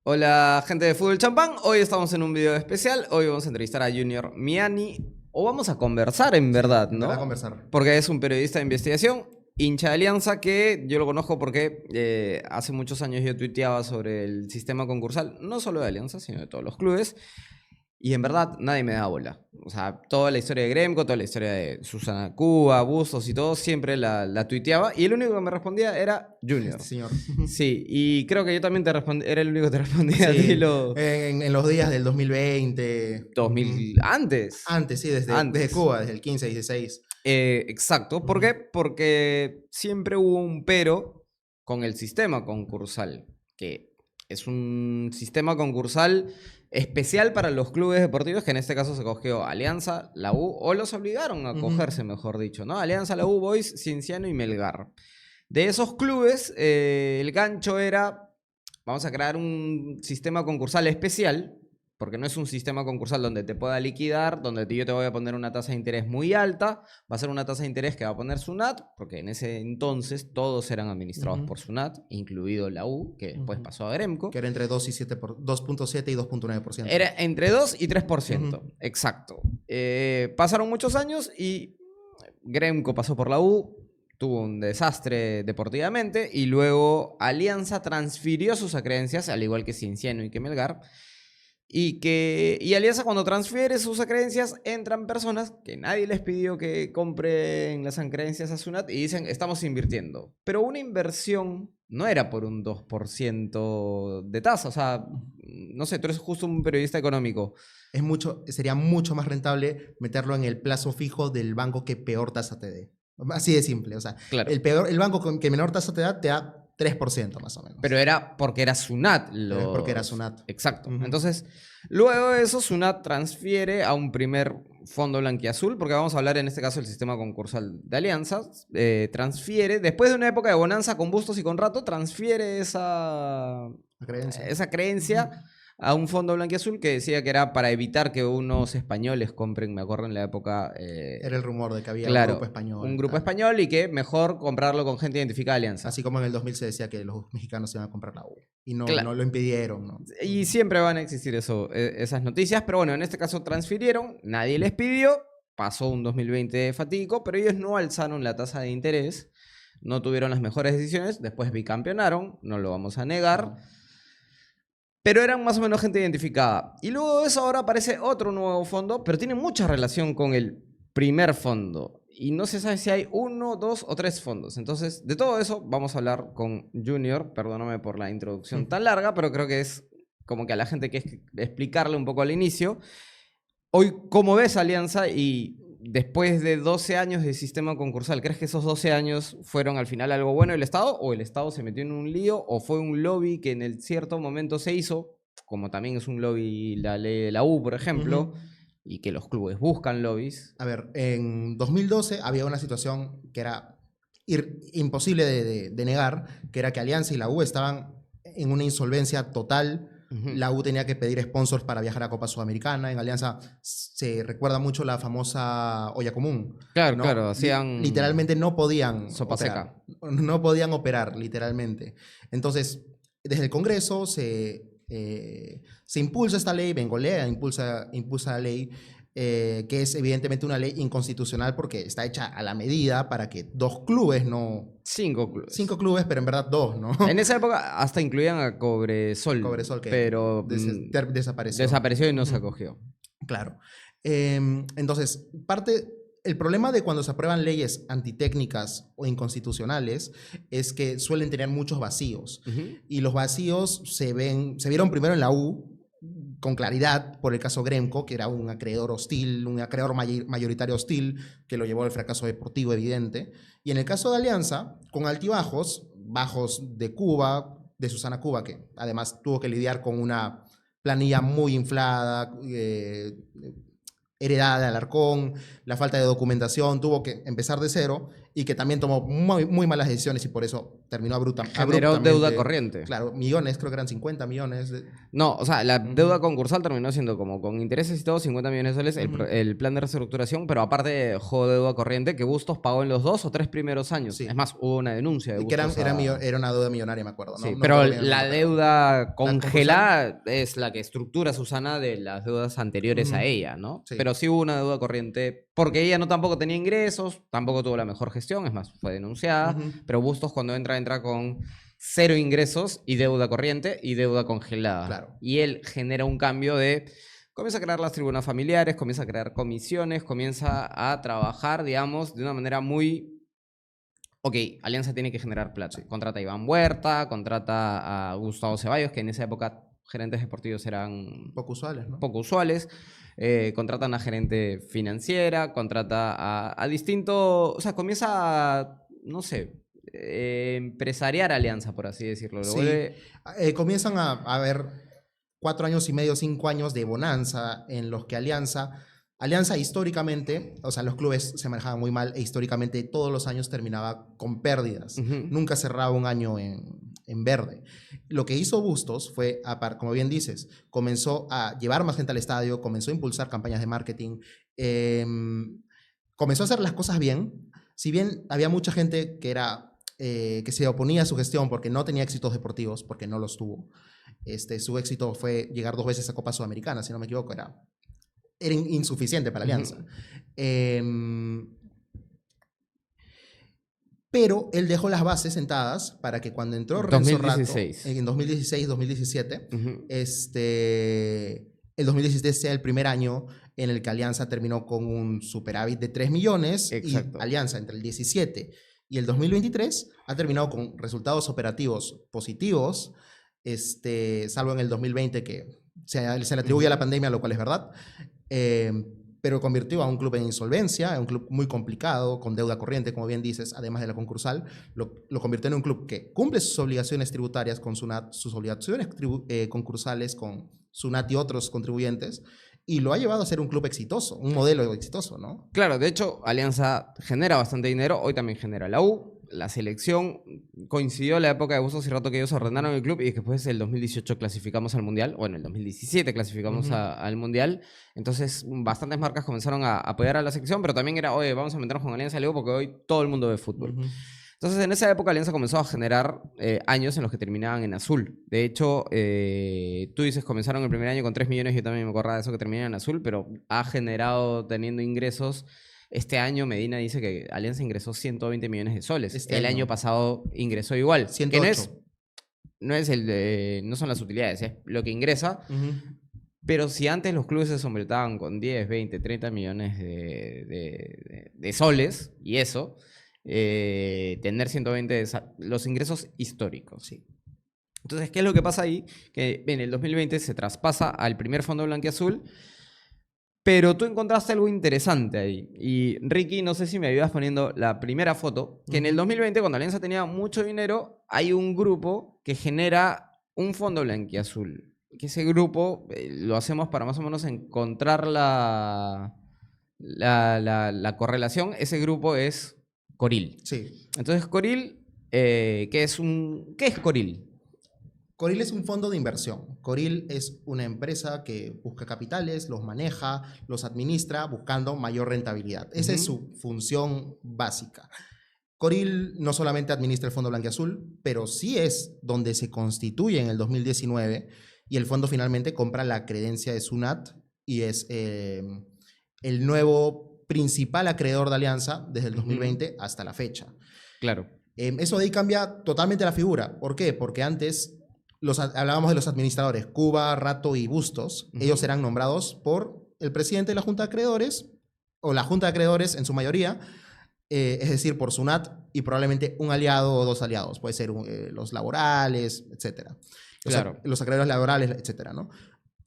Hola gente de Fútbol Champán, hoy estamos en un video especial, hoy vamos a entrevistar a Junior Miani, o vamos a conversar en Sí, verdad, en verdad ¿no? conversar. Porque es un periodista de investigación, hincha de Alianza, que yo lo conozco porque hace muchos años yo tuiteaba sobre el sistema concursal, no solo de Alianza, sino de todos los clubes, y en verdad nadie me da bola. O sea, toda la historia de Gremco, toda la historia de Susana Cuba, Bustos y todo, siempre la tuiteaba, y el único que me respondía era Este Junior. señor. Sí, y creo que yo también te respondí, era el único que te respondía a ti Sí, en los días del 2020. 2000 antes. Antes, sí, desde Antes. Cuba, desde el 15 y 16. Exacto. ¿Por Ujú, qué? Porque siempre hubo un pero con el sistema concursal, que es un sistema concursal especial para los clubes deportivos, que en este caso se cogió Alianza, la U, o los obligaron a ujú. cogerse, mejor dicho, ¿no? Alianza, la U, Boys, Cienciano y Melgar. De esos clubes, el gancho era, vamos a crear un sistema concursal especial, porque no es un sistema concursal donde te pueda liquidar, donde yo te voy a poner una tasa de interés muy alta, va a ser una tasa de interés que va a poner Sunat, porque en ese entonces todos eran administrados Ujú, por Sunat, incluido la U, que después ujú. pasó a Gremco. Que era entre 2.7 y 2.9%. Era entre 2 y Ujú, 3%, exacto. Pasaron muchos años y Gremco pasó por la U, tuvo un desastre deportivamente y luego Alianza transfirió sus acreencias, al igual que Cienciano y que Melgar. Y Alianza cuando transfiere sus acreencias entran personas que nadie les pidió que compren las acreencias a Sunat y dicen estamos invirtiendo. Pero una inversión no era por un 2% de tasa. O sea, no sé, tú eres justo un periodista económico. sería mucho más rentable meterlo en el plazo fijo del banco que peor tasa te dé. Así de simple. O sea, Claro. el banco que menor tasa te da 3% más o Pero menos. era porque era Sunat Pero es porque era los... Sunat. Exacto. Ujú. Entonces, luego de eso, Sunat transfiere a un primer fondo blanquiazul, porque vamos a hablar en este caso del sistema concursal de alianzas. Transfiere, después de una época de bonanza con Bustos y con Rato, transfiere La creencia. esa Ujú. creencia a un fondo blanquiazul que decía que era para evitar que unos españoles compren, me acuerdo en la época, Era el rumor de que había un grupo claro, un español, grupo tal. español y que mejor comprarlo con gente identificada de alianza. Así como en el 2000 se decía que los mexicanos iban a comprar la U. Y no Claro. lo impidieron, ¿no? Y siempre van a existir esas noticias, pero bueno, en este caso transfirieron, nadie les pidió, pasó un 2020 fatídico, pero ellos no alzaron la tasa de interés, no tuvieron las mejores decisiones, después bicampeonaron, no lo vamos a negar, Ujú. pero eran más o menos gente identificada. Y luego de eso ahora aparece otro nuevo fondo, pero tiene mucha relación con el primer fondo. Y no se sabe si hay uno, dos o tres fondos. Entonces, de todo eso vamos a hablar con Junior. Perdóname por la introducción tan larga, pero creo que es como que a la gente que explicarle un poco al inicio. Hoy, ¿cómo ves Alianza? Y después de 12 años de sistema concursal, ¿crees que esos 12 años fueron al final algo bueno del Estado? ¿O el Estado se metió en un lío? ¿O fue un lobby que en el cierto momento se hizo? Como también es un lobby la ley de la U, por ejemplo, Ujú. y que los clubes buscan lobbies. A ver, en 2012 había una situación que era imposible de negar, que era que Alianza y la U estaban en una insolvencia total. Ujú. La U tenía que pedir sponsors para viajar a Copa Sudamericana. En Alianza se recuerda mucho la famosa olla común, Claro, claro, ¿no? hacían Literalmente no podían sopa seca. operar. No podían operar, literalmente. Entonces, desde el Congreso se impulsa esta ley, Bengolea impulsa la ley, que es evidentemente una ley inconstitucional porque está hecha a la medida para que dos clubes, no 5 clubes. 5 clubes, pero en verdad dos, ¿no? En esa época hasta incluían a Cobresol, Cobresol que pero desapareció. desapareció y no se Ujú. acogió. Claro. Entonces, el problema de cuando se aprueban leyes antitécnicas o inconstitucionales es que suelen tener muchos vacíos. Ujú. Y los vacíos se vieron primero en la U con claridad por el caso Gremco, que era un acreedor hostil, un acreedor mayoritario hostil, que lo llevó al fracaso deportivo evidente. Y en el caso de Alianza, con altibajos, bajos de Cuba, de Susana Cuba, que además tuvo que lidiar con una planilla muy inflada, heredada de Alarcón, la falta de documentación, tuvo que empezar de cero y que también tomó muy, muy malas decisiones y por eso terminó Generó deuda abruptamente. corriente. Claro, millones, creo que eran 50 millones. No, o sea, la deuda Ujú, concursal terminó siendo como con intereses y todo, 50 millones de soles, ujú. el plan de reestructuración, pero aparte dejó deuda corriente que Bustos pagó en los 2 o 3 primeros años. Es Sí, más, hubo una denuncia de y que Bustos era una deuda millonaria, me acuerdo. No, Sí, no me pero acuerdo bien el la monto, pero deuda la concursal, congelada es la que estructura Susana de las deudas anteriores a ujú, ella, ¿no? sí. Pero sí hubo una deuda corriente porque ella no tampoco tenía ingresos, tampoco tuvo la mejor gestión, es más, fue denunciada, Ujú, pero Bustos cuando entra con cero ingresos y deuda corriente y deuda congelada. claro. Y él genera un cambio de... Comienza a crear las tribunas familiares, comienza a crear comisiones, comienza a trabajar, digamos, de una manera muy ok, Alianza tiene que generar plata. Sí. Contrata a Iván Huerta, contrata a Gustavo Ceballos, que en esa época gerentes deportivos eran Poco usuales, ¿no? poco usuales. Contrata a una gerente financiera, contrata a distinto... O sea, comienza a, no sé, empresariar Alianza, por así decirlo. Lo Sí. vuelve... Comienzan a haber 4 años y medio, 5 años de bonanza en los que Alianza históricamente, o sea, los clubes se manejaban muy mal e históricamente todos los años terminaba con pérdidas. Ujú. Nunca cerraba un año en verde. Lo que hizo Bustos fue, como bien dices, comenzó a llevar más gente al estadio, comenzó a impulsar campañas de marketing, eh, comenzó a hacer las cosas bien. Si bien había mucha gente que se oponía a su gestión porque no tenía éxitos deportivos, porque no los tuvo. Su éxito fue llegar 2 veces a Copa Sudamericana, si no me equivoco, era insuficiente para Alianza. Ujú. Em, pero él dejó las bases sentadas para que cuando entró Renzo Rato, 2016. en 2016-2017, Ujú. el 2017 sea el primer año en el que Alianza terminó con un superávit de 3 millones y Exacto. Alianza entre el 17 y el 2023 ha terminado con resultados operativos positivos, salvo en el 2020 que se le atribuye a la Ujú. pandemia, lo cual es verdad. Eh, pero convirtió a un club en insolvencia, a un club muy complicado, con deuda corriente, como bien dices, además de la concursal, lo convirtió en un club que cumple sus obligaciones tributarias con SUNAT, sus obligaciones concursales con SUNAT y otros contribuyentes, y lo ha llevado a ser un club exitoso, un modelo exitoso, ¿no? Claro, de hecho, Alianza genera bastante dinero, hoy también genera la U, la selección, coincidió la época de Bustos y Rato que ellos ordenaron el club y después el 2018 clasificamos al Mundial, bueno, el 2017 clasificamos Ujú, al Mundial, entonces bastantes marcas comenzaron a apoyar a la selección, pero también era, oye, vamos a meternos con Alianza Leo porque hoy todo el mundo ve fútbol. ujú. Entonces, en esa época Alianza comenzó a generar años en los que terminaban en azul. De hecho, tú dices comenzaron el primer año con 3 millones, yo también me acuerdo de eso que terminaban en azul, pero ha generado teniendo ingresos. Este año Medina dice que Alianza ingresó 120 millones de soles. Este El año año, pasado ingresó igual, que 108. no son las utilidades, es lo que ingresa. Ujú. Pero si antes los clubes se sombretaban con 10, 20, 30 millones de soles, y eso, tener 120 los ingresos históricos. Sí. Entonces, ¿qué es lo que pasa ahí? Que en el 2020 se traspasa al primer fondo blanquiazul, pero tú encontraste algo interesante ahí. Y Ricky, no sé si me ayudas poniendo la primera foto, que en el Ujú. 2020, cuando Alianza tenía mucho dinero, hay un grupo que genera un fondo blanquiazul. Que ese grupo lo hacemos para más o menos encontrar la correlación. Ese grupo es Coril. Sí. Entonces, Coril, ¿qué es Coril? Coril es un fondo de inversión. Coril es una empresa que busca capitales, los maneja, los administra buscando mayor rentabilidad. Esa es Ujú. su función básica. Coril no solamente administra el Fondo Blanquiazul, pero sí es donde se constituye en el 2019 y el fondo finalmente compra la credencia de SUNAT y es el nuevo principal acreedor de Alianza desde el Ujú. 2020 hasta la fecha. Claro. Eso de ahí cambia totalmente la figura. ¿Por qué? Porque antes hablábamos de los administradores, Cuba, Rato y Bustos. Ellos Ujú. eran nombrados por el presidente de la Junta de Acreedores, o la Junta de Acreedores en su mayoría, es decir, por SUNAT y probablemente un aliado o dos aliados. Puede ser los laborales, etcétera. Claro. Los acreedores laborales, etcétera, ¿no?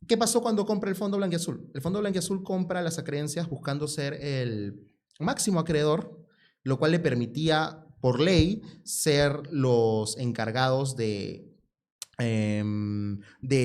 ¿Qué pasó cuando compra el Fondo Blanquiazul? El Fondo Blanquiazul compra las acreencias buscando ser el máximo acreedor, lo cual le permitía, por ley, ser los encargados de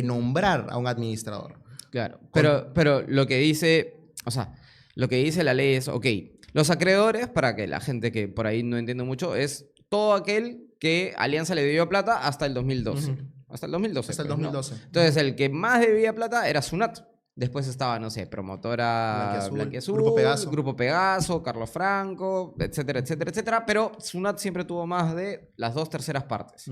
nombrar a un administrador. Claro, Con, pero lo que dice, o sea, lo que dice la ley es, ok, los acreedores, para que la gente que por ahí no entiende mucho, es todo aquel que Alianza le debió plata hasta el 2012. Hasta el 2012. Hasta el pues, ¿no? 2012. Entonces, el que más debía plata era Sunat. Después estaba, no sé, promotora Blanquiazul, Grupo Pegaso, Carlos Franco, etcétera, etcétera, etcétera. Pero Sunat siempre tuvo más de las 2/3 partes,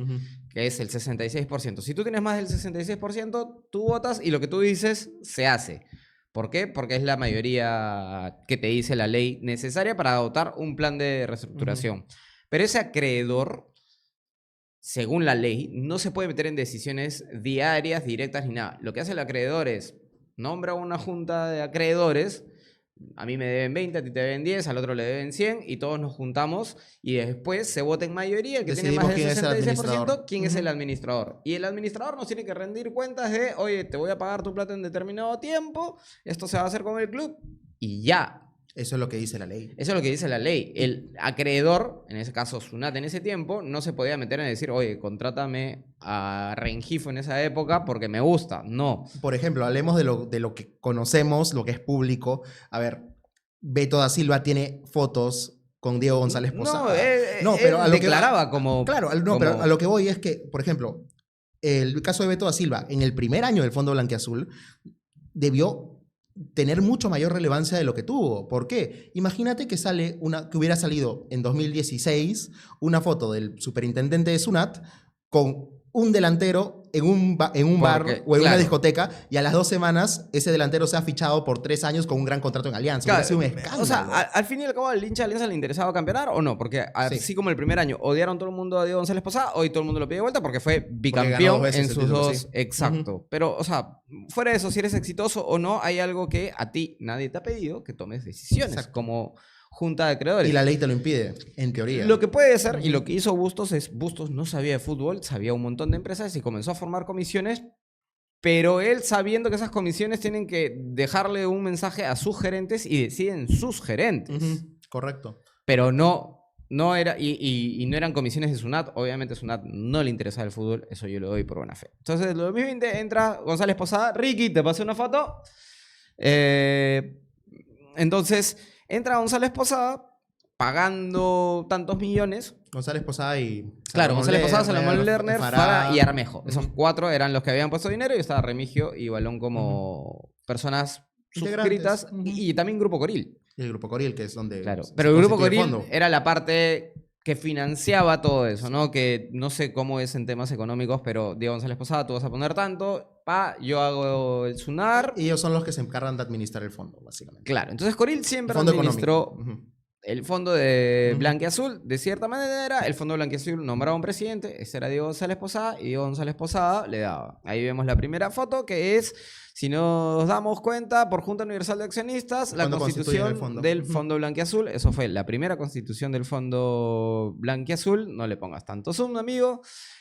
que es el 66%. Si tú tienes más del 66%, tú votas y lo que tú dices se hace. ¿Por qué? Porque es la mayoría que te dice la ley necesaria para adoptar un plan de reestructuración. Pero ese acreedor, según la ley, no se puede meter en decisiones diarias, directas ni nada. Lo que hace el acreedor es nombra una junta de acreedores. A mí me deben 20, a ti te deben 10, al otro le deben 100 y todos nos juntamos y después se vota en mayoría, el que tiene más del 66%, quién es el administrador. Y el administrador nos tiene que rendir cuentas de, oye, te voy a pagar tu plata en determinado tiempo, esto se va a hacer con el club y ya. Eso es lo que dice la ley. Eso es lo que dice la ley. El acreedor, en ese caso Sunat en ese tiempo, no se podía meter en decir, oye, contrátame a Rengifo en esa época porque me gusta. No. Por ejemplo, hablemos de lo que conocemos, lo que es público. A ver, Beto da Silva tiene fotos con Diego González Posada. No, pero a lo declaraba como... Claro, no, pero a lo que voy es que, por ejemplo, el caso de Beto da Silva, en el primer año del Fondo Blanquiazul, debió tener mucho mayor relevancia de lo que tuvo. ¿Por qué? Imagínate que hubiera salido en 2016 una foto del superintendente de Sunat con un delantero en un bar o en una discoteca y a las 2 semanas ese delantero se ha fichado por 3 años con un gran contrato en Alianza. Claro, sido un escándalo. O sea, al fin y al cabo, ¿al hincha de Alianza le interesaba campeonar o no? Porque así como el primer año odiaron todo el mundo a Diego González Posada, hoy todo el mundo lo pide de vuelta porque fue bicampeón en sus dos. Sí. Exacto. Pero, o sea, fuera de eso, si eres exitoso o no, hay algo que a ti nadie te ha pedido que tomes decisiones. Como junta de acreedores. Y la ley te lo impide, en teoría. Lo que puede ser, y lo que hizo Bustos es, Bustos no sabía de fútbol, sabía un montón de empresas y comenzó a formar comisiones, pero él sabiendo que esas comisiones tienen que dejarle un mensaje a sus gerentes y deciden sus gerentes. Correcto. Pero no era, y no eran comisiones de Sunat, obviamente a Sunat no le interesaba el fútbol, eso yo lo doy por buena fe. Entonces, en 2020 entra González Posada, Ricky, te pasé una foto. Entonces... Entra González Posada pagando tantos millones. González Posada y... Claro, González Posada, Salomón Lerner, Fara y Armejo. Esos 4 eran los que habían puesto dinero y estaba Remigio y Balón como personas suscritas. Y también Grupo Coril. Y el Grupo Coril, que es donde... Claro, pero el Grupo Coril era la parte que financiaba todo eso, ¿no? Que no sé cómo es en temas económicos, pero Diego González Posada, tú vas a poner tanto, yo hago el Sunar. Y ellos son los que se encargan de administrar el fondo, básicamente. Claro, entonces Coril siempre administró el fondo de Blanquiazul, de cierta manera, el fondo de Blanquiazul nombraba un presidente, ese era Diego González Posada, y Diego González Posada le daba. Ahí vemos la primera foto, que es, si nos damos cuenta, por Junta Universal de Accionistas, la constitución del fondo Blanquiazul. Eso fue la primera constitución del fondo Blanquiazul. No le pongas tanto zoom, amigo.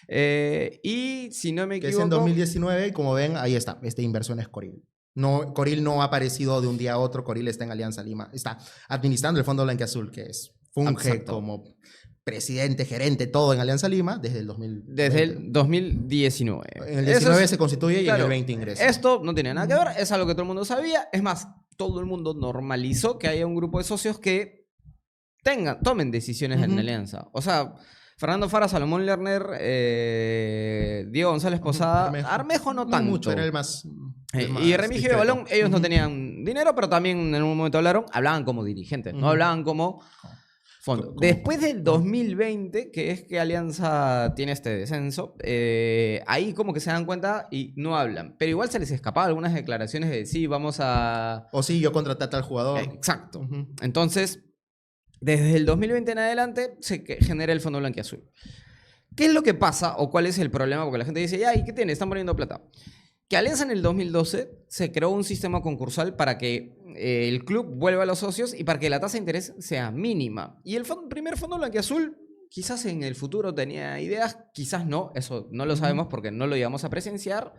Y si no me equivoco... Que es en 2019, y como ven, ahí está, esta inversión es Coril. No, Coril no ha aparecido de un día a otro, Coril está en Alianza Lima, está administrando el fondo Blanquiazul, que funge como presidente, gerente, todo en Alianza Lima desde el 2019. En el 19 se constituye y en el 20 ingresa. Esto no tiene nada que ver, es algo que todo el mundo sabía. Es más, todo el mundo normalizó que haya un grupo de socios que tomen decisiones en Alianza. O sea... Fernando Fara, Salomón Lerner, Diego González Posada, Armejo no tanto. Mucho, era el más y Remigio y Balón, ellos no tenían dinero, pero también en un momento hablaban como dirigentes, no hablaban como fondo. Después del 2020, que es que Alianza tiene este descenso, ahí como que se dan cuenta y no hablan. Pero igual se les escapaba algunas declaraciones de sí, vamos a... O sí, yo contraté a tal jugador. Exacto. Entonces... Desde el 2020 en adelante se genera el Fondo Blanquiazul. ¿Qué es lo que pasa o cuál es el problema? Porque la gente dice, ya, ¿y qué tiene? Están poniendo plata. Que Alianza en el 2012 se creó un sistema concursal para que el club vuelva a los socios y para que la tasa de interés sea mínima. Y el primer Fondo Blanquiazul quizás en el futuro tenía ideas, quizás no, eso no lo sabemos porque no lo íbamos a presenciar.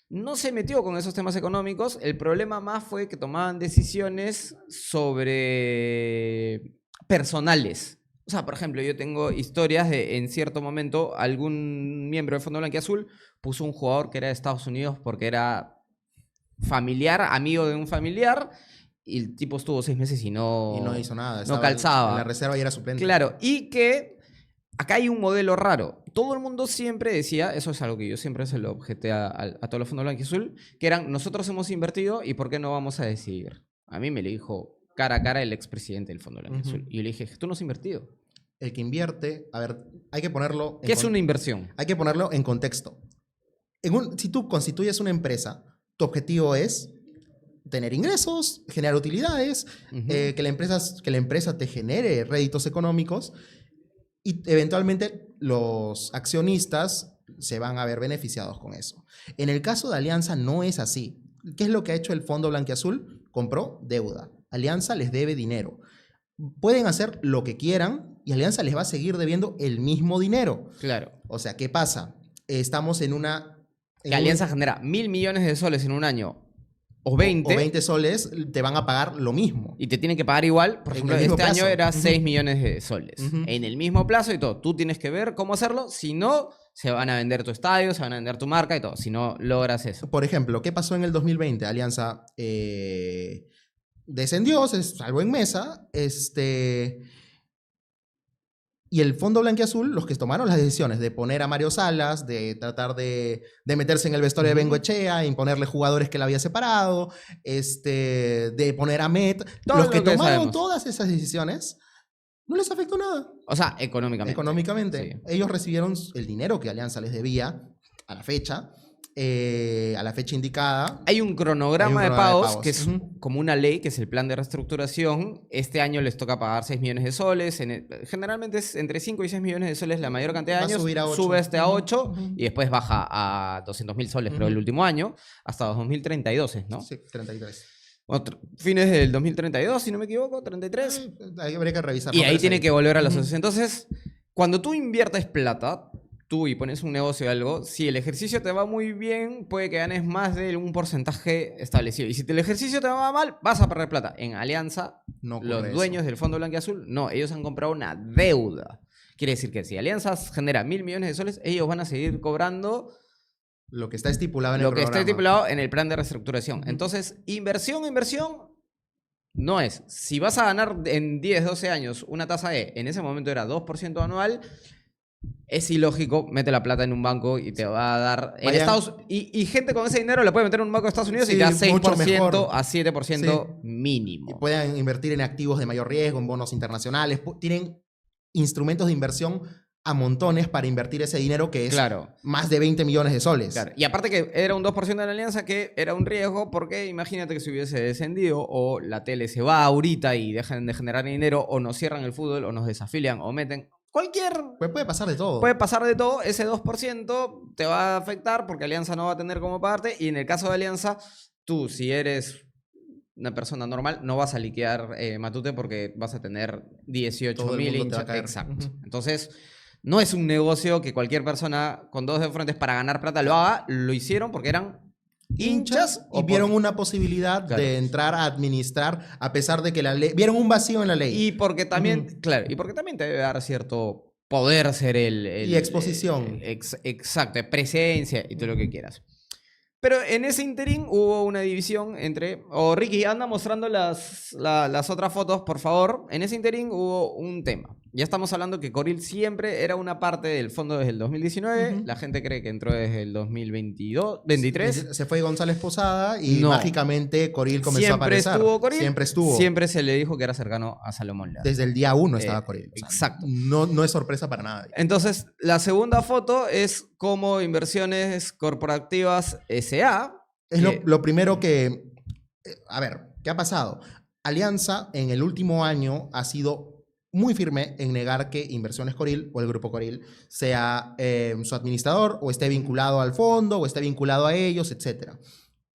No se metió con esos temas económicos. El problema más fue que tomaban decisiones sobre... personales. O sea, por ejemplo, yo tengo historias de, en cierto momento, algún miembro del Fondo Blanquiazul puso un jugador que era de Estados Unidos porque era familiar, amigo de un familiar, y el tipo estuvo 6 meses y no, Y no hizo nada. no Estaba calzaba. En la reserva y era suplente. Claro, y que acá hay un modelo raro. Todo el mundo siempre decía, eso es algo que yo siempre se lo objeté a todos los fondos blanquiazul, que eran, nosotros hemos invertido y ¿por qué no vamos a decidir? A mí me lo dijo cara a cara el expresidente del fondo blanquiazul. Y yo le dije, tú no has invertido. El que invierte, a ver, hay que ponerlo... ¿Qué es una inversión? Hay que ponerlo en contexto. Si tú constituyes una empresa, tu objetivo es tener ingresos, generar utilidades, que la empresa te genere réditos económicos y eventualmente los accionistas se van a ver beneficiados con eso. En el caso de Alianza no es así. ¿Qué es lo que ha hecho el Fondo Blanquiazul? Compró deuda. Alianza les debe dinero. Pueden hacer lo que quieran y Alianza les va a seguir debiendo el mismo dinero. Claro. O sea, ¿qué pasa? Estamos en una... Que Alianza genera 1.000 millones de soles en un año o 20. O 20 soles te van a pagar lo mismo. Y te tienen que pagar igual. Por ejemplo, este año era 6 millones de soles. En el mismo plazo y todo. Tú tienes que ver cómo hacerlo. Si no, se van a vender tu estadio, se van a vender tu marca y todo. Si no logras eso. Por ejemplo, ¿qué pasó en el 2020? Alianza descendió, se salvó en mesa. Y el Fondo Blanquiazul, los que tomaron las decisiones de poner a Mario Salas, de tratar de meterse en el vestuario de Bengoechea, imponerle jugadores que la había separado, de poner a Met, los que tomaron todas esas decisiones, no les afectó nada. O sea, económicamente. Económicamente. Sí. Ellos recibieron el dinero que Alianza les debía a la fecha indicada. Hay un cronograma de pagos que es como una ley, que es el plan de reestructuración. Este año les toca pagar 6 millones de soles. Generalmente es entre 5 y 6 millones de soles la mayor cantidad de años. Sube a 8 y después baja a 200.000 soles, creo, el último año, hasta 2032, ¿no? Sí, 33. Fines del 2032, si no me equivoco, 33. Habría que revisar. Y ahí tiene que volver a la asociación. Entonces, cuando tú inviertes plata, tú y pones un negocio o algo, si el ejercicio te va muy bien, puede que ganes más de un porcentaje establecido. Y si el ejercicio te va mal, vas a perder plata. En Alianza, no los dueños del Fondo Blanquiazul, no, ellos han comprado una deuda. Quiere decir que si Alianza genera 1.000 millones de soles, ellos van a seguir cobrando lo que está estipulado en el programa. Lo que está estipulado en el plan de reestructuración. Entonces, inversión no es. Si vas a ganar en 10, 12 años una tasa en ese momento era 2% anual, es ilógico, mete la plata en un banco y te va a dar... Y gente con ese dinero la puede meter en un banco de Estados Unidos y te da 6% a 7% mínimo. Y pueden invertir en activos de mayor riesgo, en bonos internacionales. Tienen instrumentos de inversión a montones para invertir ese dinero que es más de 20 millones de soles. Claro. Y aparte que era un 2% de la alianza que era un riesgo porque imagínate que si hubiese descendido o la tele se va ahorita y dejan de generar dinero o nos cierran el fútbol o nos desafilian o meten... Puede pasar de todo. Puede pasar de todo. Ese 2% te va a afectar porque Alianza no va a tener cómo pagarte. Y en el caso de Alianza, tú, si eres una persona normal, no vas a liquidar Matute porque vas a tener 18.000 hinchas. Exacto. Entonces, no es un negocio que cualquier persona con dos de frentes para ganar plata lo haga. Lo hicieron porque eran hinchas y vieron una posibilidad de entrar a administrar a pesar de que la ley... Vieron un vacío en la ley. Y porque también, y porque también te debe dar cierto poder ser y exposición. Exacto, presencia y todo lo que quieras. Pero en ese interín hubo una división entre... Ricky, anda mostrando las otras fotos, por favor. En ese interín hubo un tema. Ya estamos hablando que Coril siempre era una parte del fondo desde el 2019. La gente cree que entró desde el 2023. Se fue González Posada y mágicamente Coril comenzó a aparecer. Siempre estuvo. Siempre se le dijo que era cercano a Salomón Lara. Desde el día 1 estaba Coril. Exacto. No es sorpresa para nadie. Entonces, la segunda foto es como Inversiones Corporativas S.A. Es lo primero que... A ver, ¿qué ha pasado? Alianza en el último año ha sido muy firme en negar que Inversiones Coril o el Grupo Coril sea su administrador o esté vinculado al fondo o esté vinculado a ellos, etc.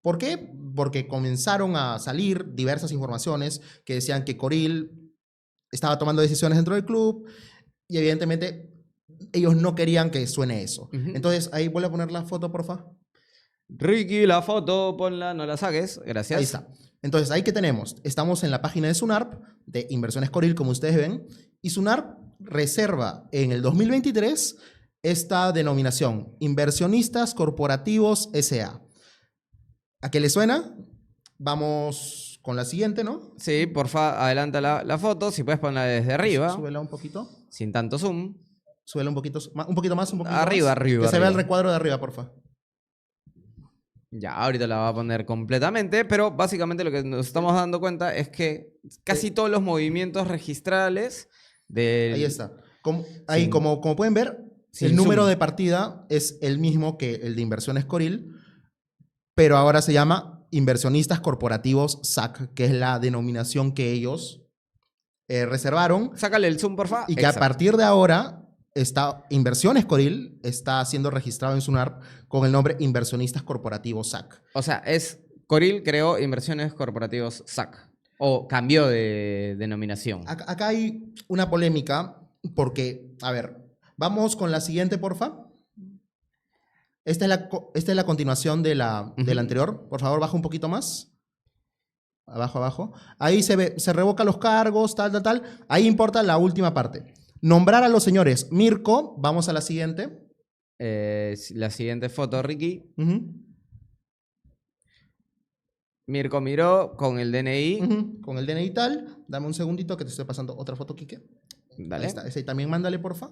¿Por qué? Porque comenzaron a salir diversas informaciones que decían que Coril estaba tomando decisiones dentro del club y evidentemente ellos no querían que suene eso. Entonces, ahí vuelve a poner la foto, porfa. Ricky, la foto, ponla, no la saques. Gracias. Ahí está. Entonces, ¿ahí qué tenemos? Estamos en la página de Sunarp, de Inversiones Coril, como ustedes ven, y Sunarp reserva en el 2023 esta denominación, Inversionistas Corporativos S.A. ¿A qué le suena? Vamos con la siguiente, ¿no? Sí, porfa, adelanta la foto. Si puedes ponerla desde arriba, Súbela un poquito. sin tanto zoom. Súbela un poquito más, un poquito más. Arriba, arriba, Que se vea el arriba. recuadro de arriba, porfa. Ya, ahorita la va a poner completamente, pero básicamente lo que nos estamos dando cuenta es que casi todos los movimientos registrales del... Ahí está. Ahí, Sin- como pueden ver, sin el número zoom. de partida es el mismo que el de Inversiones Coril, pero ahora se llama Inversionistas Corporativos SAC, que es la denominación que ellos reservaron Sácale el zoom, porfa. y que a Exacto. partir de ahora Inversiones Coril está siendo registrado en SUNARP con el nombre Inversionistas Corporativos SAC. O sea, Coril creó Inversiones Corporativos SAC. O cambió de denominación. Acá hay una polémica porque, a ver, vamos con la siguiente, porfa. Esta es la continuación de la anterior. Por favor, baja un poquito más. Abajo, abajo. Ahí se revocan los cargos, tal, tal, tal. Ahí importa la última parte. Nombrar a los señores Mirko. Vamos a la siguiente. La siguiente foto, Ricky. Ujú, Mirko miró con el DNI. ujú, con el DNI tal. Dame un segundito que te estoy pasando otra foto, Quique. Dale. Ahí está. Ese también mándale, porfa.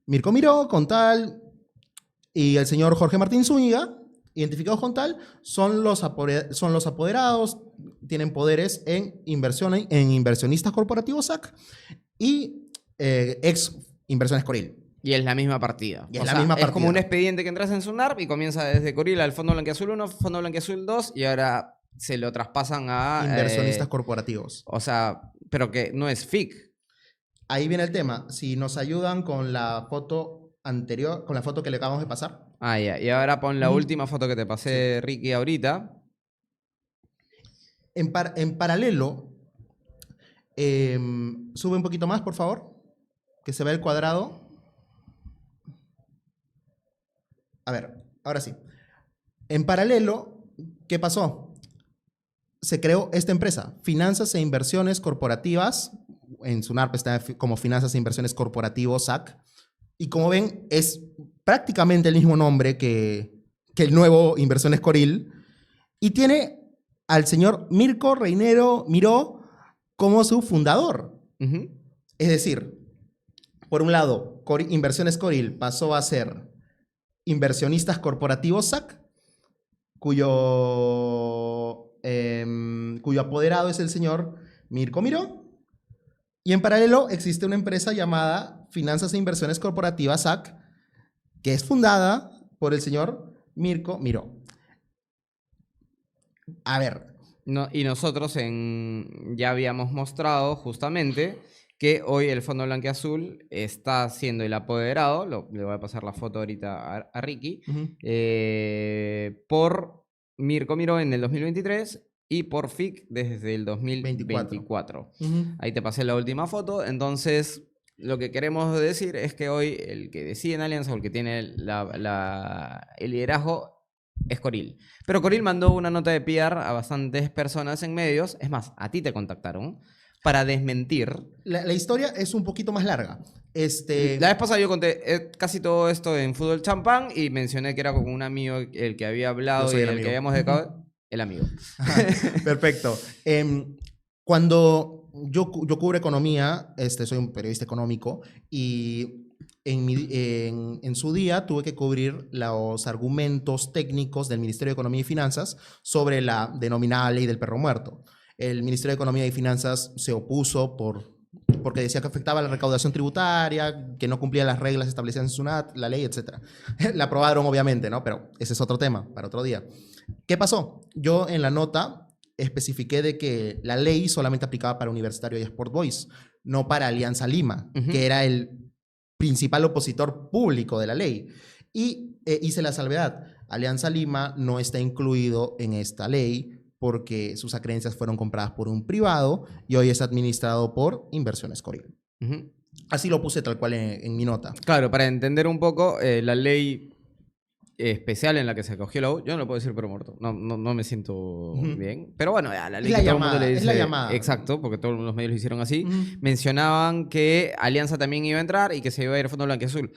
Mirko miró con tal. Y el señor Jorge Martín Zúñiga, identificados con tal, son los apoderados, tienen poderes en Inversionistas Corporativos SAC y ex Inversiones Coril. Y es la misma partida. Y es la misma Es como partida. un expediente que entras en SUNARP y comienza desde Coril al Fondo Blanquiazul 1, Fondo Blanquiazul 2 y ahora se lo traspasan a... Inversionistas Corporativos. O sea, pero que no es FIC. Ahí viene el tema. Si nos ayudan con la foto anterior, con la foto que le acabamos de pasar. Ah, ya. Y ahora pon la Ujú. última foto que te pasé, Ricky, ahorita. En paralelo, sube un poquito más, por favor, que se vea el cuadrado. A ver, ahora sí. En paralelo, ¿qué pasó? Se creó esta empresa, Finanzas e Inversiones Corporativas. En SUNARP está como Finanzas e Inversiones Corporativos SAC. Y como ven, es prácticamente el mismo nombre que el nuevo Inversiones Coril. Y tiene al señor Mirko Reinero Miró como su fundador. Ujú. Es decir, por un lado, Inversiones Coril pasó a ser Inversionistas Corporativos SAC, cuyo apoderado es el señor Mirko Miró. Y en paralelo existe una empresa llamada Finanzas e Inversiones Corporativas SAC, que es fundada por el señor Mirko Miró. A ver. No, y nosotros ya habíamos mostrado justamente que hoy el Fondo Blanquiazul está siendo el apoderado, le voy a pasar la foto ahorita a Ricky, por Mirko Miró en el 2023 y por FIC desde el 2024. Ahí te pasé la última foto. Entonces, lo que queremos decir es que hoy el que decide en Alianza o el que tiene el liderazgo es Coril. Pero Coril mandó una nota de PR a bastantes personas en medios. Es más, a ti te contactaron para desmentir. La historia es un poquito más larga. La vez pasada yo conté casi todo esto en Fútbol Champán y mencioné que era con un amigo el que había hablado y el que habíamos dedicado. El amigo. Perfecto. Cuando yo cubro economía, soy un periodista económico y en su día tuve que cubrir los argumentos técnicos del Ministerio de Economía y Finanzas sobre la denominada ley del perro muerto. El Ministerio de Economía y Finanzas se opuso porque decía que afectaba la recaudación tributaria, que no cumplía las reglas establecidas en SUNAT, la ley, etc. La aprobaron, obviamente, ¿no? Pero ese es otro tema para otro día. ¿Qué pasó? Yo en la nota especifiqué de que la ley solamente aplicaba para Universitario y Sport Boys, no para Alianza Lima, que era el principal opositor público de la ley. Y hice la salvedad. Alianza Lima no está incluido en esta ley porque sus acreencias fueron compradas por un privado y hoy es administrado por Inversiones Coril. Así lo puse tal cual en mi nota. Claro, para entender un poco la ley especial en la que se acogió la U, yo no lo puedo decir pero muerto, no me siento bien, pero bueno, la ley es la que todo llamada, el mundo le dice, es la llamada. Exacto, porque todos los medios lo hicieron así, mencionaban que Alianza también iba a entrar y que se iba a ir a Fondo Blanquiazul.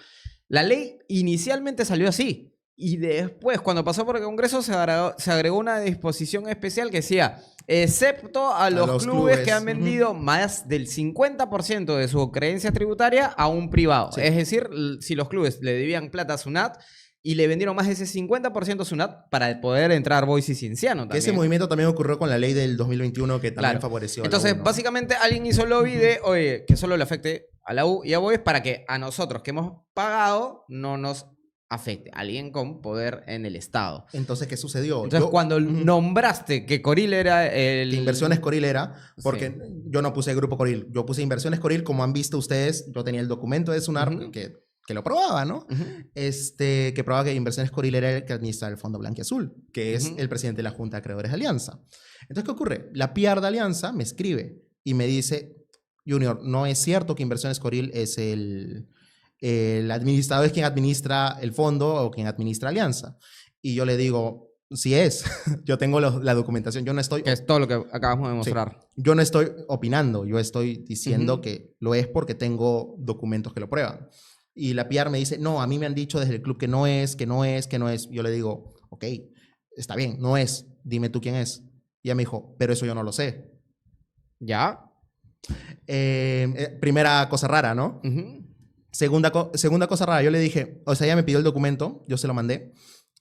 La ley inicialmente salió así, Y después, cuando pasó por el Congreso, se agregó una disposición especial que decía, excepto a los clubes que han vendido más del 50% de su creencia tributaria a un privado. Sí. Es decir, si los clubes le debían plata a SUNAT y le vendieron más de ese 50% a SUNAT para poder entrar Boys y Cienciano también. Ese movimiento también ocurrió con la ley del 2021 que también favoreció Entonces, básicamente, alguien hizo lobby de, oye, que solo le afecte a la U y a Boys para que a nosotros que hemos pagado no nos afecte. Alguien con poder en el Estado. Entonces, ¿qué sucedió? Entonces, cuando nombraste que Coril era el... Que Inversiones Coril era, porque yo no puse Grupo Coril, yo puse Inversiones Coril, como han visto ustedes, yo tenía el documento de SUNAR que lo probaba, ¿no? Que probaba que Inversiones Coril era el que administra el Fondo Blanquiazul, que es el presidente de la Junta de Acreedores de Alianza. Entonces, ¿qué ocurre? La PR de Alianza me escribe y me dice, Junior, no es cierto que Inversiones Coril es el administrador, es quien administra el fondo o quien administra Alianza. Y yo le digo, sí es, yo tengo la documentación, yo no estoy... Que es todo lo que acabamos de mostrar. Sí, yo no estoy opinando, yo estoy diciendo que lo es porque tengo documentos que lo prueban. Y la PR me dice, no, a mí me han dicho desde el club que no es, que no es, que no es. Yo le digo, ok, está bien, no es, dime tú quién es. Y ella me dijo, pero eso yo no lo sé. ¿Ya? Primera cosa rara, ¿no? Segunda cosa rara, yo le dije, o sea, ella me pidió el documento, yo se lo mandé,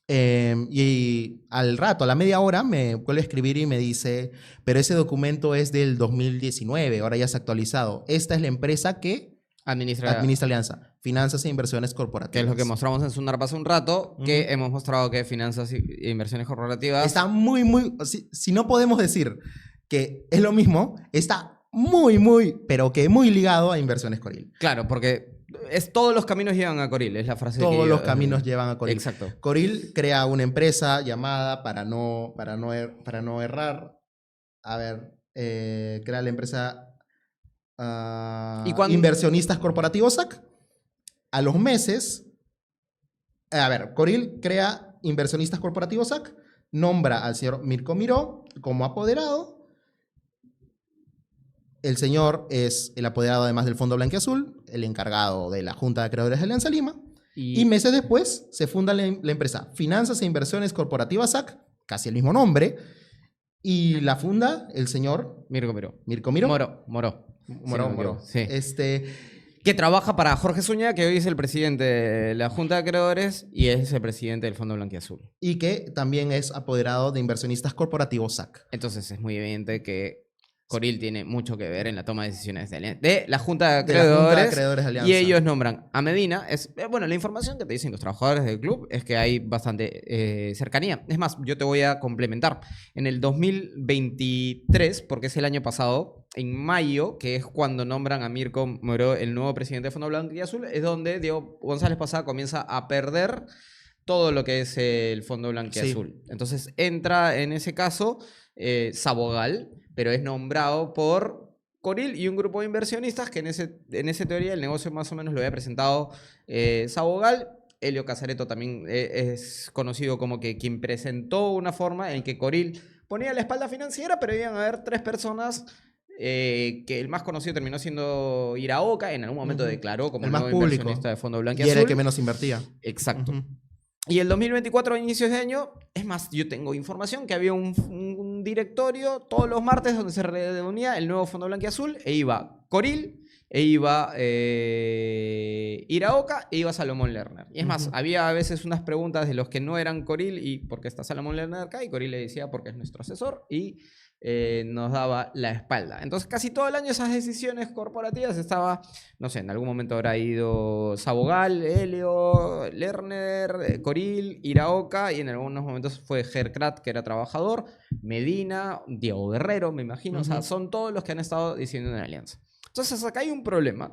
y al rato, a la media hora, me vuelve a escribir y me dice, pero ese documento es del 2019, ahora ya se ha actualizado. Esta es la empresa que administra Alianza, Finanzas e Inversiones Corporativas. Que es lo que mostramos en SUNAR hace un rato, que hemos mostrado que Finanzas e Inversiones Corporativas... Está muy, si no podemos decir que es lo mismo, está muy, pero que muy ligado a Inversiones Coril. Claro, porque... todos los caminos llevan a Coril, es la frase todos los caminos llevan a Coril. Exacto. Coril crea una empresa llamada, para no errar, a ver, crea la empresa Inversionistas Corporativos SAC. A los meses, Coril crea Inversionistas Corporativos SAC, nombra al señor Mirko Miró como apoderado. El señor es el apoderado, además del Fondo Blanquiazul, el encargado de la Junta de Acreedores de Alianza Lima. Y meses después se funda la empresa Finanzas e Inversiones Corporativas SAC, casi el mismo nombre, y la funda el señor Mirko Miró. Mirko Miró. Moro. Sí. Que Que trabaja para Jorge Zúñiga, que hoy es el presidente de la Junta de Acreedores y es el presidente del Fondo Blanquiazul. Y que también es apoderado de Inversionistas Corporativos SAC. Entonces es muy evidente que Coril tiene mucho que ver en la toma de decisiones de la Junta de Acreedores, y ellos nombran a Medina. Bueno, la información que te dicen los trabajadores del club es que hay bastante cercanía. Es más, yo te voy a complementar. En el 2023, porque es el año pasado, en mayo, que es cuando nombran a Mirko Miró el nuevo presidente de Fondo Blanquiazul, es donde Diego González Posada comienza a perder todo lo que es el Fondo Blanquiazul. Sí. Entonces entra en ese caso Sabogal, pero es nombrado por Coril y un grupo de inversionistas que en esa teoría el negocio más o menos lo había presentado Sabogal. Helio Casareto también es conocido como que quien presentó una forma en que Coril ponía la espalda financiera, pero iban a haber tres personas que el más conocido terminó siendo Iraoka, en algún momento declaró como el nuevo más público inversionista de Fondo Blanquiazul. Y era el que menos invertía. Exacto. Y el 2024, a inicios de año, es más, yo tengo información que había un directorio todos los martes donde se reunía el nuevo Fondo Blanquiazul e iba Coril, e iba Iraoka, e iba Salomón Lerner. Y es más, había a veces unas preguntas de los que no eran Coril y ¿por qué está Salomón Lerner acá? Y Coril le decía porque es nuestro asesor y nos daba la espalda. Entonces casi todo el año esas decisiones corporativas estaba, no sé, en algún momento habrá ido Sabogal, Helio, Lerner, Coril, Iraoka, y en algunos momentos fue Gerkrat, que era trabajador, Medina, Diego Guerrero, me imagino. O sea, son todos los que han estado diciendo en la alianza. Entonces acá hay un problema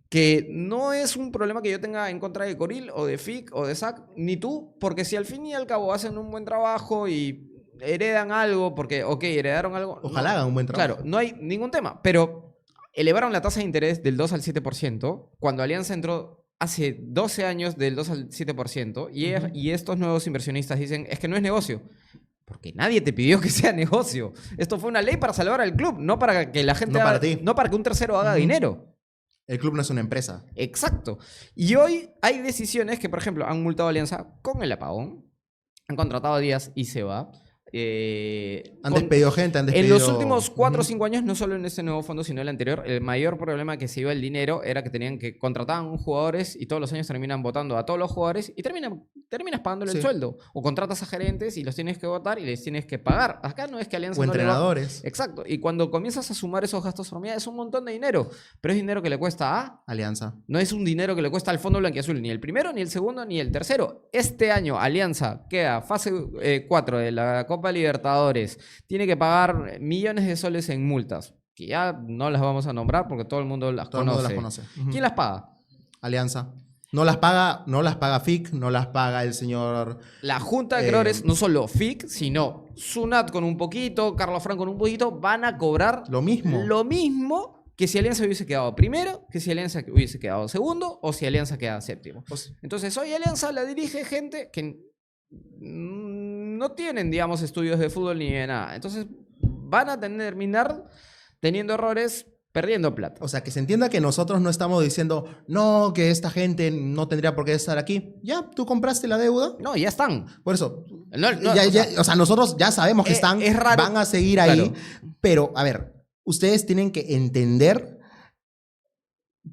que no es un problema que yo tenga en contra de Coril o de FIC o de SAC, ni tú, porque si al fin y al cabo hacen un buen trabajo y heredan algo, porque, ok, heredaron algo. Ojalá hagan un buen trabajo. Claro, no hay ningún tema, pero elevaron la tasa de interés del 2 al 7%, cuando Alianza entró hace 12 años del 2 al 7%, y estos nuevos inversionistas dicen, es que no es negocio. Porque nadie te pidió que sea negocio. Esto fue una ley para salvar al club, no para que la gente no para ti. No para que un tercero haga dinero. El club no es una empresa. Exacto. Y hoy hay decisiones que, por ejemplo, han multado a Alianza con el apagón, han contratado a Díaz y se va. Han despedido gente, han despedido... En los últimos 4 o 5 años, no solo en este nuevo fondo, sino en el anterior, el mayor problema que se iba el dinero era que tenían que contrataban jugadores y todos los años terminan votando a todos los jugadores y terminas pagándole el sueldo. O contratas a gerentes y los tienes que votar y les tienes que pagar. Acá no es que Alianza o no entrenadores. Exacto. Y cuando comienzas a sumar esos gastos hormigas, es un montón de dinero. Pero es dinero que le cuesta a Alianza. No es un dinero que le cuesta al Fondo Blanquiazul, ni el primero, ni el segundo, ni el tercero. Este año Alianza queda fase 4 de la Copa Libertadores. Tiene que pagar millones de soles en multas, que ya no las vamos a nombrar porque todo el mundo las conoce. Todo el mundo las conoce. ¿Quién las paga? Alianza. No las paga FIC, no las paga el señor... La Junta de Acreedores, no solo FIC, sino Sunat con un poquito, Carlos Franco con un poquito, van a cobrar lo mismo que si Alianza hubiese quedado primero, que si Alianza hubiese quedado segundo o si Alianza queda séptimo. Entonces hoy Alianza la dirige gente que no tienen, digamos, estudios de fútbol ni de nada. Entonces van a terminar teniendo errores, perdiendo plata. O sea, que se entienda que nosotros no estamos diciendo, no, que esta gente no tendría por qué estar aquí. Ya, tú compraste la deuda. No, ya están. Por eso, o sea, nosotros ya sabemos que están, es raro, van a seguir ahí. Pero, a ver, ustedes tienen que entender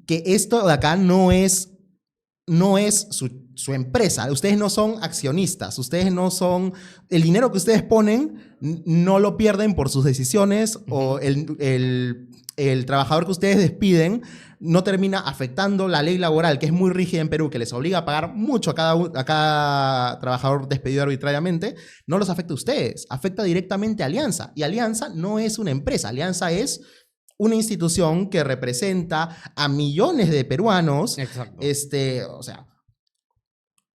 que esto de acá no es su empresa. Ustedes no son accionistas. Ustedes no son... El dinero que ustedes ponen no lo pierden por sus decisiones o el trabajador que ustedes despiden no termina afectando la ley laboral, que es muy rígida en Perú, que les obliga a pagar mucho a cada trabajador despedido arbitrariamente. No los afecta a ustedes. Afecta directamente a Alianza. Y Alianza no es una empresa. Alianza es una institución que representa a millones de peruanos. Exacto. O sea,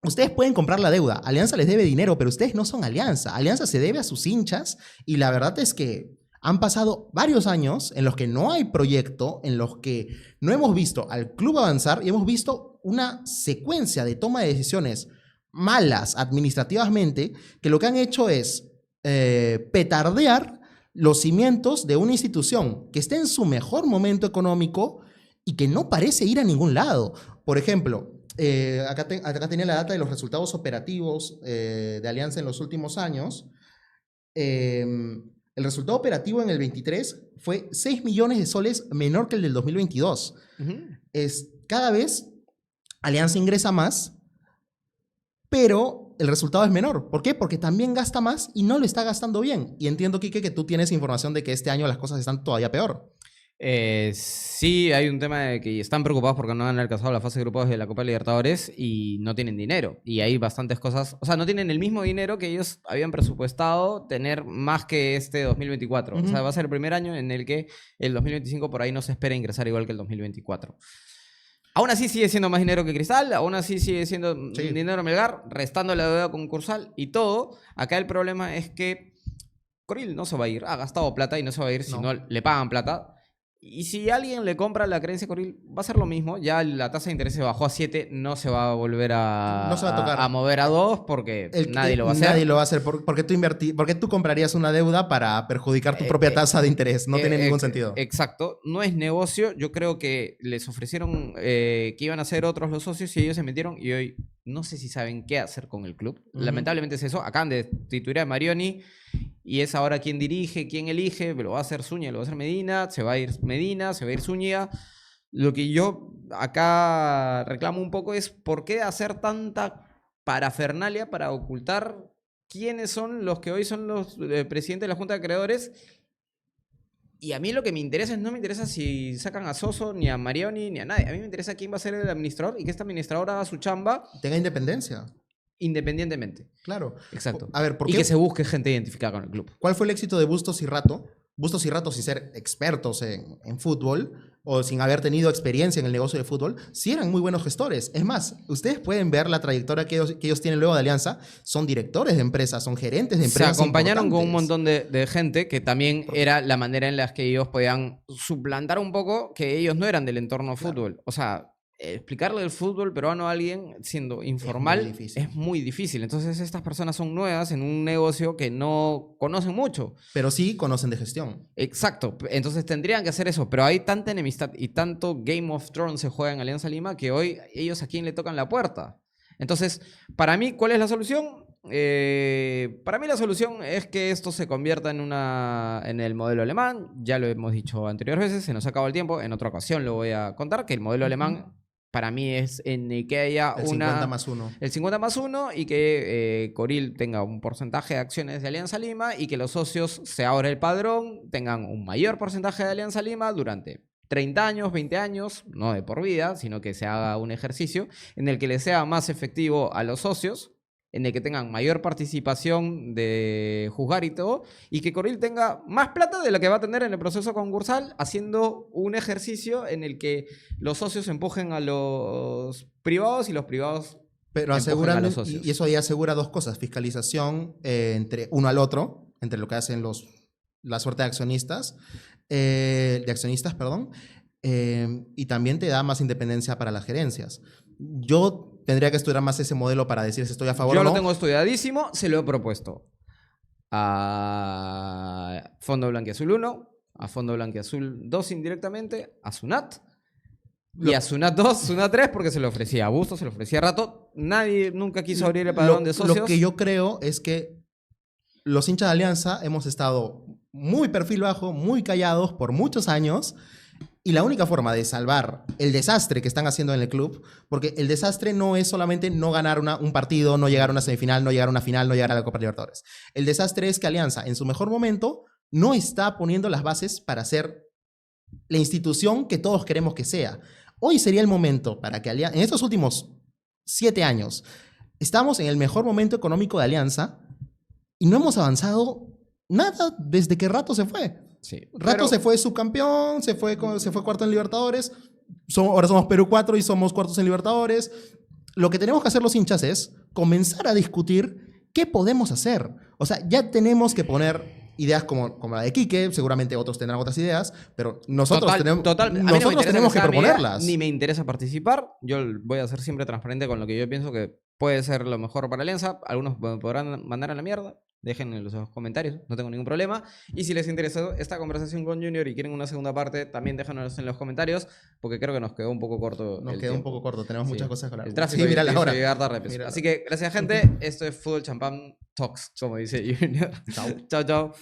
ustedes pueden comprar la deuda. Alianza les debe dinero, pero ustedes no son Alianza. Alianza se debe a sus hinchas y la verdad es que han pasado varios años en los que no hay proyecto, en los que no hemos visto al club avanzar y hemos visto una secuencia de toma de decisiones malas administrativamente que lo que han hecho es petardear los cimientos de una institución que está en su mejor momento económico y que no parece ir a ningún lado. Por ejemplo, acá tenía la data de los resultados operativos de Alianza en los últimos años. El resultado operativo en el 23 fue 6 millones de soles menor que el del 2022. Cada vez Alianza ingresa más, pero el resultado es menor. ¿Por qué? Porque también gasta más y no lo está gastando bien. Y entiendo, Quique, que tú tienes información de que este año las cosas están todavía peor. Sí, hay un tema de que están preocupados porque no han alcanzado la fase de grupos de la Copa Libertadores y no tienen dinero. Y hay bastantes cosas, o sea, no tienen el mismo dinero que ellos habían presupuestado tener más que este 2024. O sea, va a ser el primer año en el que el 2025 por ahí no se espera ingresar igual que el 2024. Aún así sigue siendo más dinero que Cristal, aún así sigue siendo dinero Melgar, restando la deuda concursal y todo. Acá el problema es que Coril no se va a ir, ha gastado plata y no se va a ir si no le pagan plata. Y si alguien le compra la creencia Coril, va a ser lo mismo. Ya la tasa de interés se bajó a 7, no se va a volver a mover a 2 porque nadie lo va a hacer. Nadie lo va a hacer. ¿Por qué tú comprarías una deuda para perjudicar tu propia tasa de interés? No tiene ningún sentido. Exacto. No es negocio. Yo creo que les ofrecieron que iban a ser otros los socios y ellos se metieron y hoy no sé si saben qué hacer con el club. Lamentablemente es eso. Acaban de destituir a Marioni y es ahora quien dirige, quien elige. Lo va a hacer Zúñiga, lo va a hacer Medina. Se va a ir Medina, se va a ir Zúñiga. Lo que yo acá reclamo un poco es por qué hacer tanta parafernalia para ocultar quiénes son los que hoy son los presidentes de la Junta de Acreedores. Y a mí lo que me interesa no me interesa si sacan a Soso, ni a Marioni, ni a nadie. A mí me interesa quién va a ser el administrador y que este administrador haga su chamba. Tenga independencia. Independientemente. Claro. Exacto. A ver, ¿por qué? Y que se busque gente identificada con el club. ¿Cuál fue el éxito de Bustos y Rato? Bustos y Rato, sin ser expertos en fútbol o sin haber tenido experiencia en el negocio de fútbol, sí eran muy buenos gestores. Es más, ustedes pueden ver la trayectoria que ellos tienen luego de Alianza. Son directores de empresas, son gerentes de empresas. Se acompañaron con un montón de gente que también era la manera en la que ellos podían suplantar un poco que ellos no eran del entorno fútbol. O sea, explicarle el fútbol peruano a alguien siendo informal difícil. es muy difícil. Entonces estas personas son nuevas en un negocio que no conocen mucho. Pero sí conocen de gestión. Exacto. Entonces tendrían que hacer eso. Pero hay tanta enemistad y tanto Game of Thrones se juega en Alianza Lima que hoy ellos a quién le tocan la puerta. Entonces, para mí, ¿cuál es la solución? Para mí la solución es que esto se convierta en el modelo alemán. Ya lo hemos dicho anteriores veces, se nos ha acabado el tiempo. En otra ocasión lo voy a contar, que el modelo alemán para mí es en el que haya El 50+1. el 50+1 y que Coril tenga un porcentaje de acciones de Alianza Lima y que los socios se abra el padrón, tengan un mayor porcentaje de Alianza Lima durante 30 años, 20 años, no de por vida, sino que se haga un ejercicio en el que le sea más efectivo a los socios, en el que tengan mayor participación de juzgar y todo, y que Coril tenga más plata de la que va a tener en el proceso concursal, haciendo un ejercicio en el que los socios empujen a los privados y los privados Pero empujen a aseguran, los socios. y eso ahí asegura dos cosas: fiscalización entre uno al otro, entre lo que hacen la suerte de accionistas, perdón, y también te da más independencia para las gerencias. Yo tendría que estudiar más ese modelo para decir si estoy a favor Yo o no. lo tengo estudiadísimo, se lo he propuesto a Fondo Blanquiazul 1, a Fondo Blanquiazul 2 indirectamente, a Sunat, y a Sunat 2, Sunat 3 porque se lo ofrecía a Busto, se lo ofrecía a Rato. Nadie nunca quiso abrir el padrón de socios. Lo que yo creo es que los hinchas de Alianza hemos estado muy perfil bajo, muy callados por muchos años. Y la única forma de salvar el desastre que están haciendo en el club, porque el desastre no es solamente no ganar un partido, no llegar a una semifinal, no llegar a una final, no llegar a la Copa Libertadores. El desastre es que Alianza, en su mejor momento, no está poniendo las bases para ser la institución que todos queremos que sea. Hoy sería el momento para que Alianza, en estos últimos 7 años, estamos en el mejor momento económico de Alianza y no hemos avanzado nada desde que Rato se fue. Sí, Rato se fue subcampeón, se fue cuarto en Libertadores, ahora somos Perú 4 y somos cuartos en Libertadores. Lo que tenemos que hacer los hinchas es comenzar a discutir qué podemos hacer. O sea, ya tenemos que poner ideas como la de Quique, seguramente otros tendrán otras ideas, pero nosotros tenemos que proponerlas. Ni me interesa participar, yo voy a ser siempre transparente con lo que yo pienso que puede ser lo mejor para Alianza. Algunos me podrán mandar a la mierda. Déjenme en los comentarios, no tengo ningún problema. Y si les interesó esta conversación con Junior y quieren una segunda parte, también déjanos en los comentarios, porque creo que nos quedó un poco corto. Nos quedó un poco corto, tenemos muchas cosas que hablar. El tráfico mira la hora. llegar tarde. Mira. Así que gracias, gente. Esto es Fútbol Champán Talks, como dice Junior. Chao. Chao, chao.